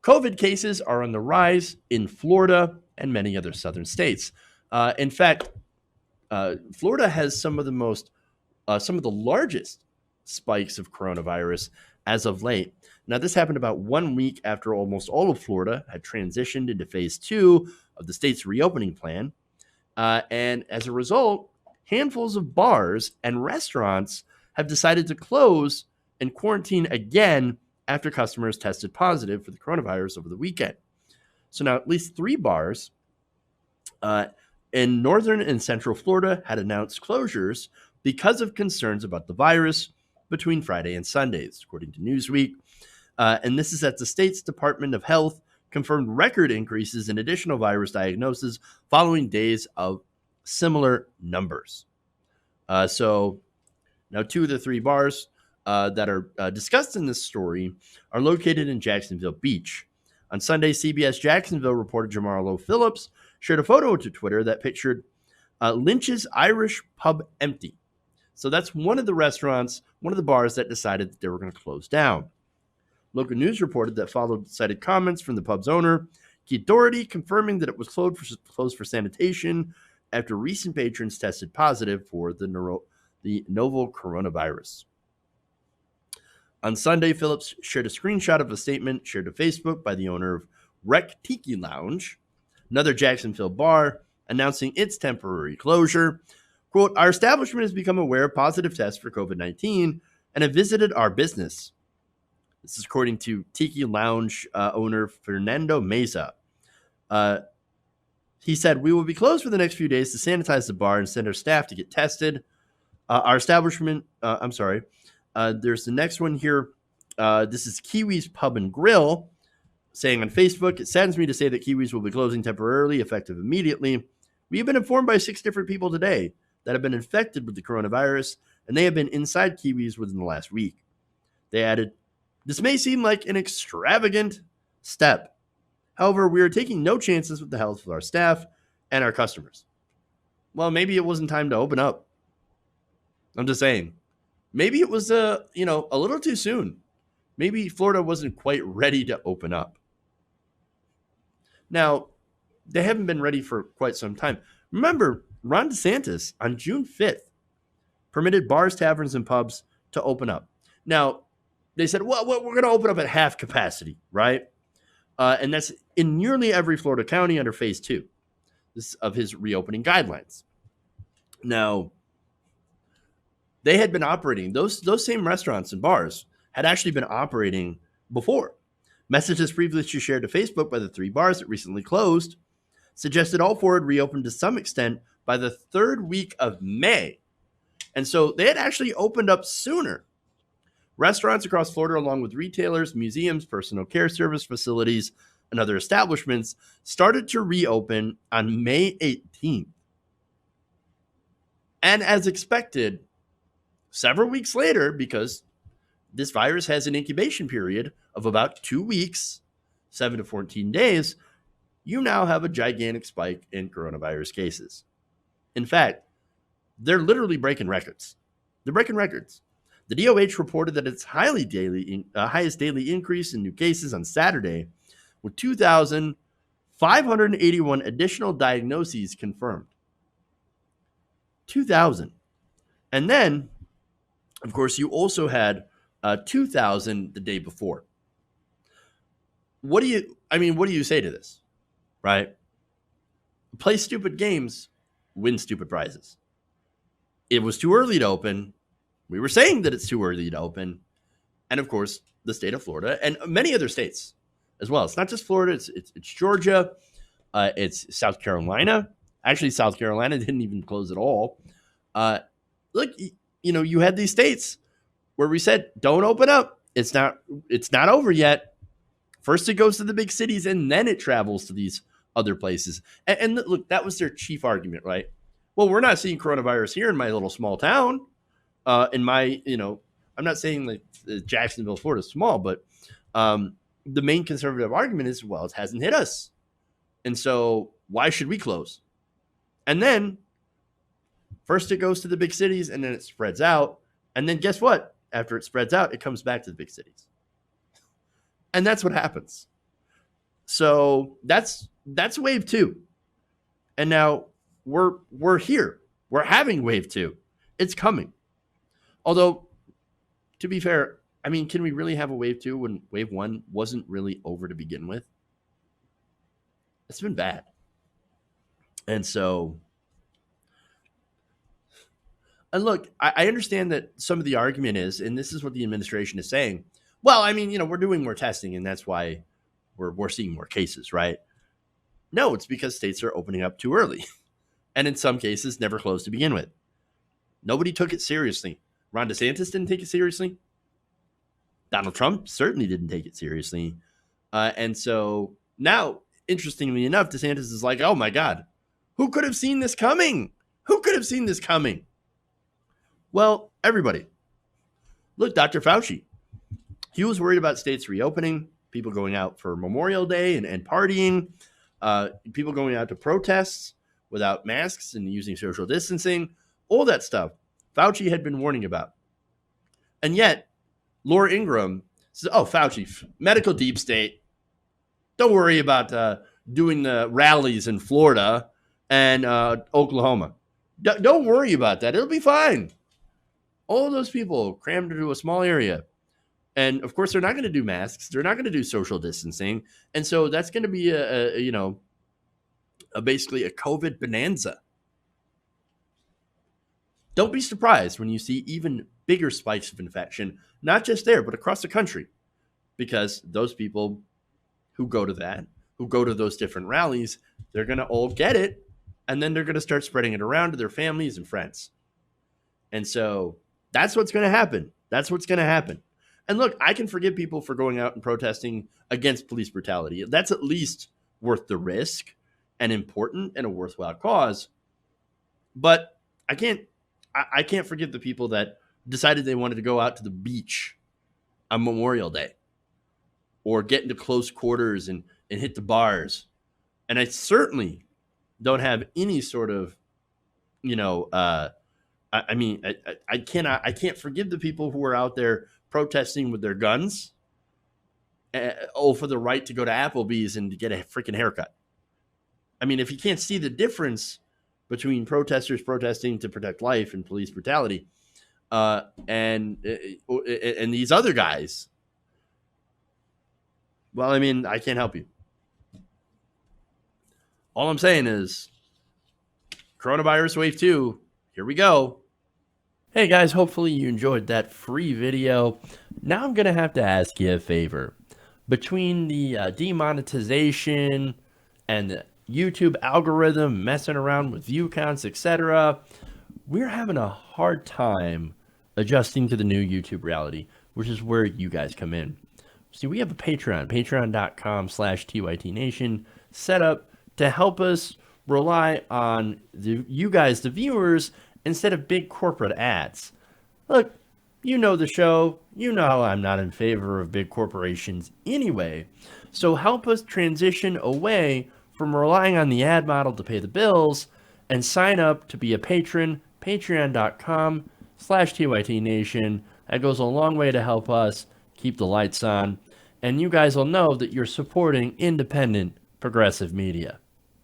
COVID cases are on the rise in Florida and many other southern states. In fact, Florida has some of the largest spikes of coronavirus as of late. Now, this happened about 1 week after almost all of Florida had transitioned into phase 2 of the state's reopening plan. And as a result, handfuls of bars and restaurants have decided to close and quarantine again after customers tested positive for the coronavirus over the weekend. So now at least 3 bars in northern and central Florida had announced closures because of concerns about the virus between Friday and Sundays, according to Newsweek. And this is as the state's Department of Health confirmed record increases in additional virus diagnoses following days of similar numbers. So now 2 of the 3 bars that are discussed in this story are located in Jacksonville Beach. On Sunday, CBS Jacksonville reporter Jamarlo Phillips shared a photo to Twitter that pictured Lynch's Irish Pub empty. So that's one of the restaurants, one of the bars that decided that they were going to close down. Local news reported that followed cited comments from the pub's owner, Keith Doherty, confirming that it was closed for sanitation after recent patrons tested positive for the novel coronavirus. On Sunday, Phillips shared a screenshot of a statement shared to Facebook by the owner of Rec Tiki Lounge, another Jacksonville bar, announcing its temporary closure. Quote, "Our establishment has become aware of positive tests for COVID-19 and have visited our business." This is according to Tiki Lounge owner Fernando Meza. He said, "We will be closed for the next few days to sanitize the bar and send our staff to get tested. Our establishment, there's the next one here. This is Kiwi's Pub and Grill, saying on Facebook, it saddens me to say that Kiwi's will be closing temporarily, effective immediately. We have been informed by 6 different people today that have been infected with the coronavirus, and they have been inside Kiwi's within the last week." They added, "This may seem like an extravagant step. However, we are taking no chances with the health of our staff and our customers." Well, maybe it wasn't time to open up. I'm just saying. Maybe it was a little too soon. Maybe Florida wasn't quite ready to open up. Now, they haven't been ready for quite some time. Remember, Ron DeSantis on June 5th permitted bars, taverns, and pubs to open up. Now, they said, well, we're going to open up at half capacity, right? And that's in nearly every Florida county under phase 2 of his reopening guidelines. Now, they had been operating, those same restaurants and bars had actually been operating before. Messages previously shared to Facebook by the 3 bars that recently closed suggested all 4 had reopened to some extent by the 3rd week of May. And so they had actually opened up sooner. Restaurants across Florida, along with retailers, museums, personal care service facilities, and other establishments, started to reopen on May 18th. And as expected, several weeks later, because this virus has an incubation period of about 2 weeks, 7 to 14 days, you now have a gigantic spike in coronavirus cases. In fact, they're literally breaking records. They're breaking records. The DOH reported that its highest daily increase in new cases on Saturday, with 2,581 additional diagnoses confirmed. 2,000. And then, of course, you also had 2,000 the day before. What do you say to this, right? Play stupid games, win stupid prizes. It was too early to open. We were saying that it's too early to open. And of course, the state of Florida and many other states as well. It's not just Florida. It's Georgia. It's South Carolina. Actually, South Carolina didn't even close at all. Look, you had these states where we said, don't open up. It's not over yet. First it goes to the big cities and then it travels to these other places. And look, that was their chief argument, right? Well, we're not seeing coronavirus here in my little small town. I'm not saying that Jacksonville, Florida is small, but the main conservative argument is, well, it hasn't hit us. And so why should we close? And then first it goes to the big cities and then it spreads out. And then guess what? After it spreads out, it comes back to the big cities. And that's what happens. So that's wave two. And now we're here. We're having wave two. It's coming. Although, to be fair, I mean, can we really have a wave two when wave one wasn't really over to begin with? It's been bad. And so, and look, I understand that some of the argument is, and this is what the administration is saying, well, I mean, we're doing more testing and that's why we're seeing more cases, right? No, it's because states are opening up too early. And in some cases, never closed to begin with. Nobody took it seriously. Ron DeSantis didn't take it seriously. Donald Trump certainly didn't take it seriously. And so now, interestingly enough, DeSantis is like, oh my God, who could have seen this coming? Who could have seen this coming? Well, everybody. Look, Dr. Fauci. He was worried about states reopening, people going out for Memorial Day and partying, people going out to protests without masks and using social distancing, all that stuff Fauci had been warning about. And yet, Laura Ingraham says, oh, Fauci, medical deep state. Don't worry about doing the rallies in Florida and Oklahoma. Don't worry about that. It'll be fine. All of those people crammed into a small area. And of course, they're not going to do masks. They're not going to do social distancing. And so that's going to be basically a COVID bonanza. Don't be surprised when you see even bigger spikes of infection, not just there, but across the country, because those people who go to those different rallies, they're going to all get it, and then they're going to start spreading it around to their families and friends. And so that's what's going to happen. That's what's going to happen. And look, I can forgive people for going out and protesting against police brutality. That's at least worth the risk and important and a worthwhile cause. But I can't forgive the people that decided they wanted to go out to the beach on Memorial Day or get into close quarters and hit the bars. And I certainly don't have any sort of, I can't forgive the people who are out there protesting with their guns for the right to go to Applebee's and to get a freaking haircut. I mean, if you can't see the difference between protesters protesting to protect life and police brutality and these other guys, well, I mean, I can't help you. All I'm saying is coronavirus wave 2, here we go. Hey guys, hopefully you enjoyed that free video. Now I'm going to have to ask you a favor. Between the demonetization and the YouTube algorithm messing around with view counts, etc., we're having a hard time adjusting to the new YouTube reality, which is where you guys come in. See, we have a Patreon, patreon.com/TYTNation, set up to help us rely on you guys, the viewers, instead of big corporate ads. Look, you know the show. You know I'm not in favor of big corporations anyway. So help us transition away from relying on the ad model to pay the bills and sign up to be a patron, patreon.com/TYTNation. That goes a long way to help us keep the lights on. And you guys will know that you're supporting independent, progressive media.